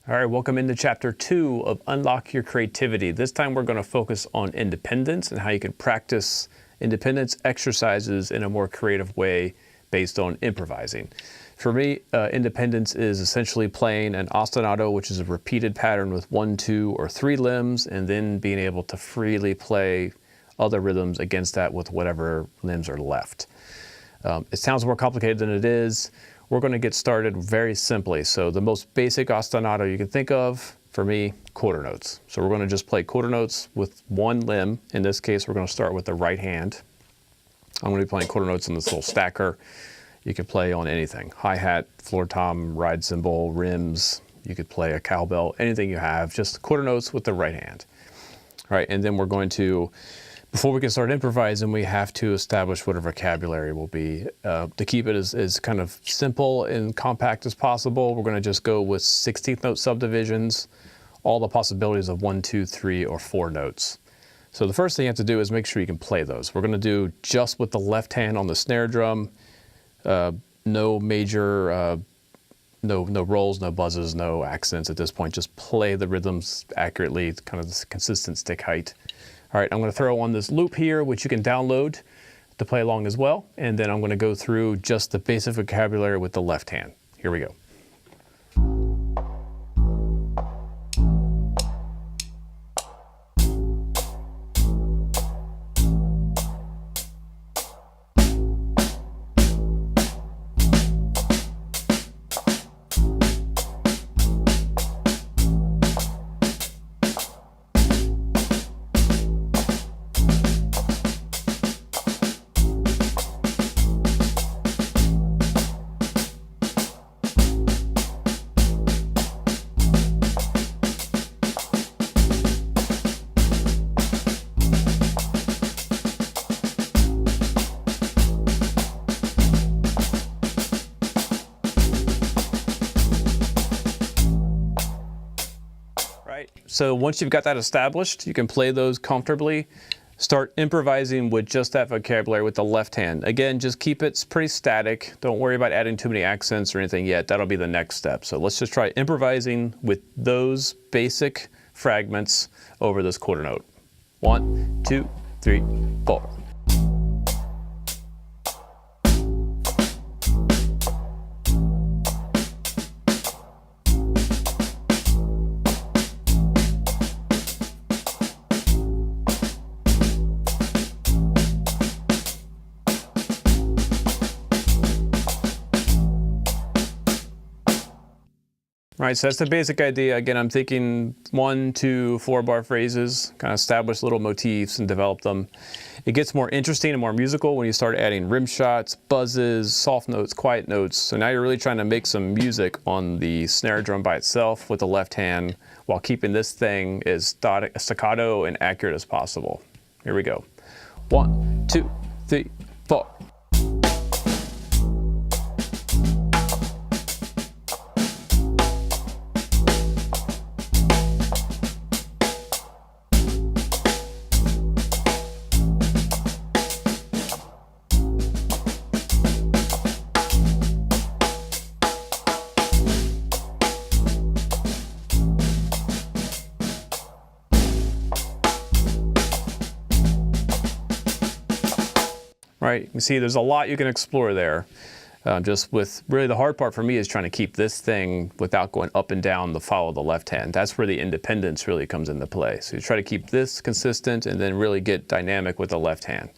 All right, welcome into chapter 2 of Unlock Your Creativity. This time we're going to focus on independence and how you can practice independence exercises in a more creative way based on improvising. For me, independence is essentially playing an ostinato, which is a repeated pattern with 1, 2, or 3 limbs, and then being able to freely play other rhythms against that with whatever limbs are left. It sounds more complicated than it is. We're going to get started very simply. So the most basic ostinato you can think of, for me, quarter notes. So we're going to just play quarter notes with one limb. In this case, we're going to start with the right hand. I'm going to be playing quarter notes in this little stacker. You can play on anything. Hi-hat, floor tom, ride cymbal, rims. You could play a cowbell, anything you have, just quarter notes with the right hand. All right, and then we're going to, before we can start improvising, we have to establish what our vocabulary will be. To keep it as kind of simple and compact as possible, we're going to just go with 16th note subdivisions, all the possibilities of 1, 2, 3, or 4 notes. So the first thing you have to do is make sure you can play those. We're going to do just with the left hand on the snare drum, no major, no rolls, no buzzes, no accents at this point. Just play the rhythms accurately, kind of this consistent stick height. All right, I'm going to throw on this loop here, which you can download to play along as well. And then I'm going to go through just the basic vocabulary with the left hand. Here we go. So once you've got that established, you can play those comfortably. Start improvising with just that vocabulary with the left hand. Again, just keep it pretty static. Don't worry about adding too many accents or anything yet. That'll be the next step. So let's just try improvising with those basic fragments over this quarter note. 1, 2, 3, 4. All right, so that's the basic idea. Again, I'm thinking 1, 2, 4-bar phrases, kind of establish little motifs and develop them. It gets more interesting and more musical when you start adding rim shots, buzzes, soft notes, quiet notes. So now you're really trying to make some music on the snare drum by itself with the left hand while keeping this thing as staccato and accurate as possible. Here we go. 1, 2, 3, 4. Right, you can see there's a lot you can explore there. Just with, really the hard part for me is trying to keep this thing without going up and down the follow of the left hand. That's where the independence really comes into play. So you try to keep this consistent and then really get dynamic with the left hand.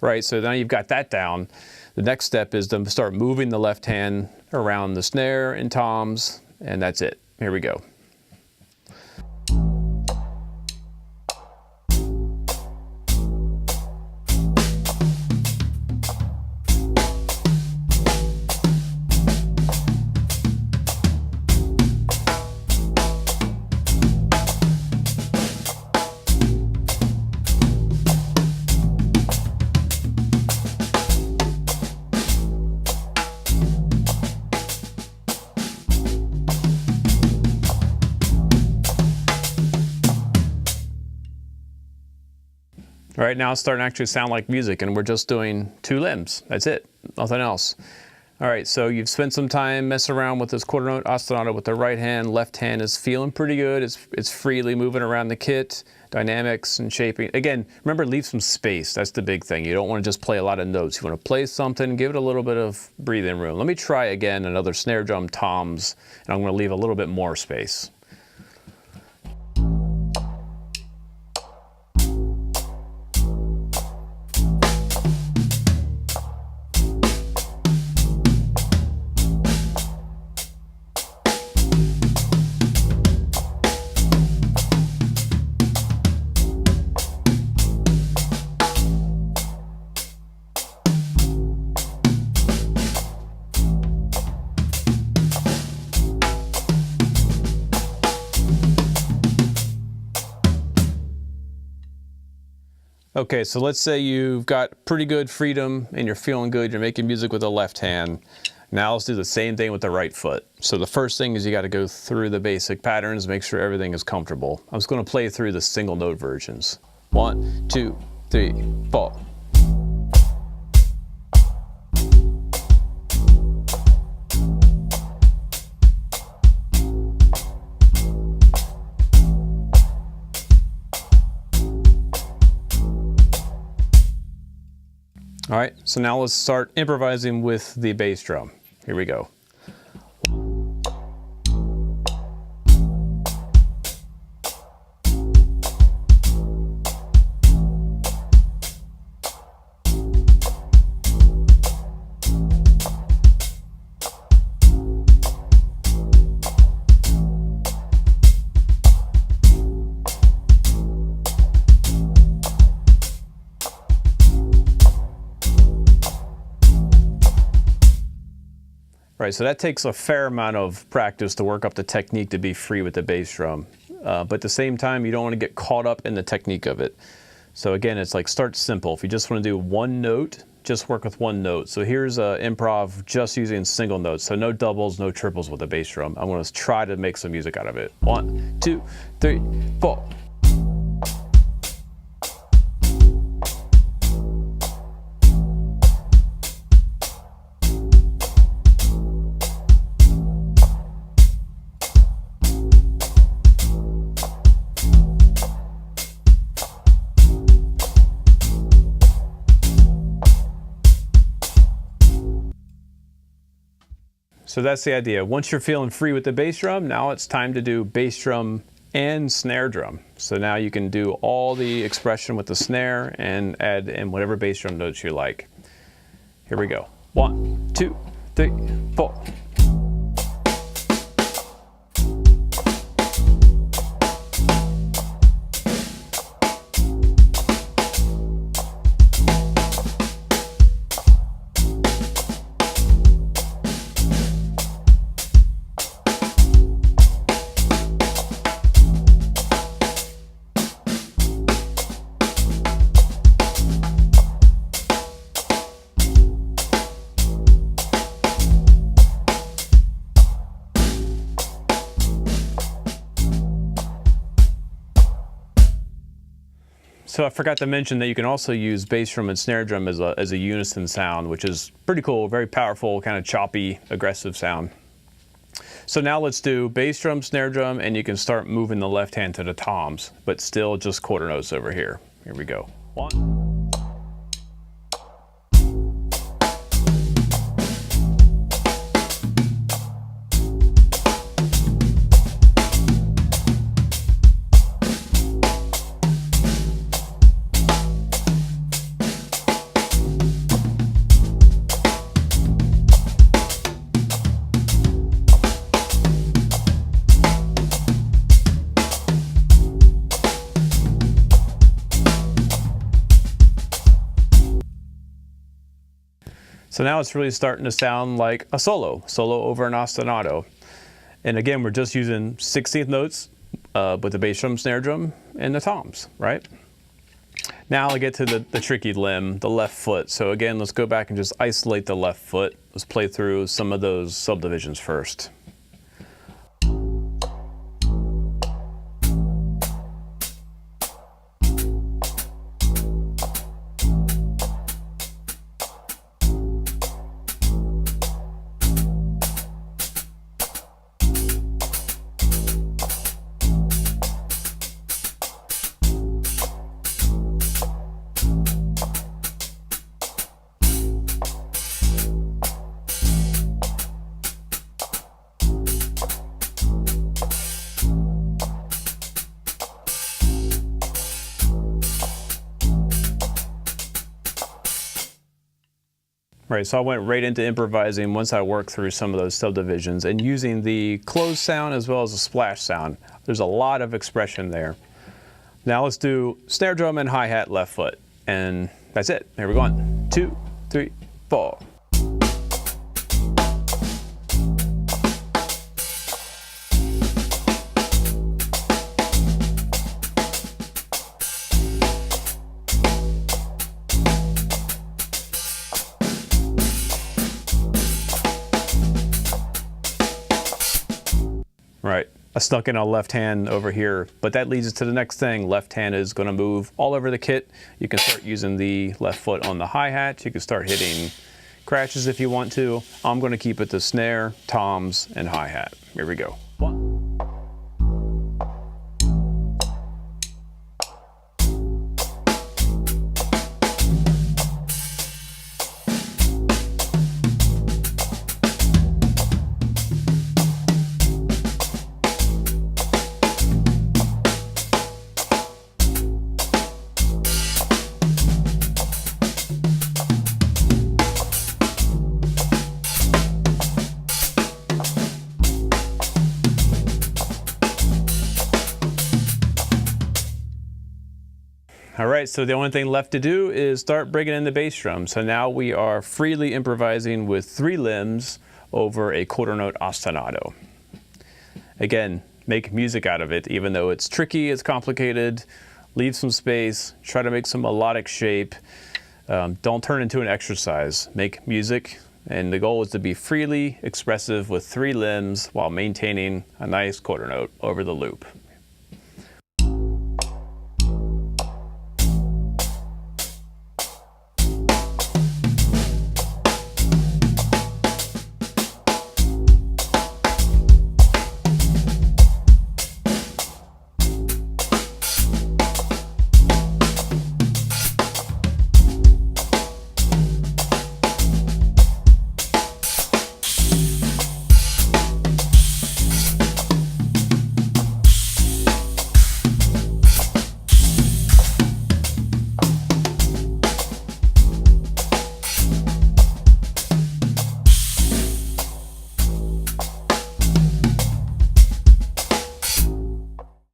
Right, so now you've got that down. The next step is to start moving the left hand around the snare and toms, and that's it. Here we go. Right now it's starting to actually sound like music, and we're just doing 2 limbs. That's it, nothing else. All right, so you've spent some time messing around with this quarter note ostinato with the right hand. Left hand is feeling pretty good. It's freely moving around the kit, dynamics and shaping. Again, remember, leave some space. That's the big thing. You don't want to just play a lot of notes. You want to play something, give it a little bit of breathing room. Let me try again another snare drum toms, and I'm going to leave a little bit more space. Okay, so let's say you've got pretty good freedom and you're feeling good, you're making music with the left hand. Now let's do the same thing with the right foot. So the first thing is you got to go through the basic patterns, make sure everything is comfortable. I'm just going to play through the single note versions. 1, 2, 3, 4. All right, so now let's start improvising with the bass drum. Here we go. Right, so that takes a fair amount of practice to work up the technique to be free with the bass drum. But at the same time, you don't want to get caught up in the technique of it. So again, it's like start simple. If you just want to do one note, just work with one note. So here's improv just using single notes. So no doubles, no triples with the bass drum. I'm going to try to make some music out of it. 1, 2, 3, 4. So that's the idea. Once you're feeling free with the bass drum, now it's time to do bass drum and snare drum. So now you can do all the expression with the snare and add in whatever bass drum notes you like. Here we go. 1, 2, 3, 4. So I forgot to mention that you can also use bass drum and snare drum as a unison sound, which is pretty cool, very powerful, kind of choppy, aggressive sound. So now let's do bass drum, snare drum, and you can start moving the left hand to the toms, but still just quarter notes over here. Here we go. 1. So now it's really starting to sound like a solo over an ostinato. And again, we're just using 16th notes with the bass drum, snare drum, and the toms, right? Now I get to the tricky limb, the left foot. So again, let's go back and just isolate the left foot. Let's play through some of those subdivisions first. Right, so I went right into improvising once I worked through some of those subdivisions and using the close sound as well as the splash sound. There's a lot of expression there. Now let's do snare drum and hi-hat left foot. And that's it. Here we go. 1, 2, 3, 4. Right, I stuck in a left hand over here, but that leads us to the next thing. Left hand is going to move all over the kit. You can start using the left foot on the hi-hat. You can start hitting crashes if you want to. I'm going to keep it to snare, toms, and hi-hat. Here we go. 1. All right, so the only thing left to do is start bringing in the bass drum. So now we are freely improvising with 3 limbs over a quarter note ostinato. Again, make music out of it, even though it's tricky, it's complicated. Leave some space, try to make some melodic shape. Don't turn into an exercise. Make music, and the goal is to be freely expressive with 3 limbs while maintaining a nice quarter note over the loop.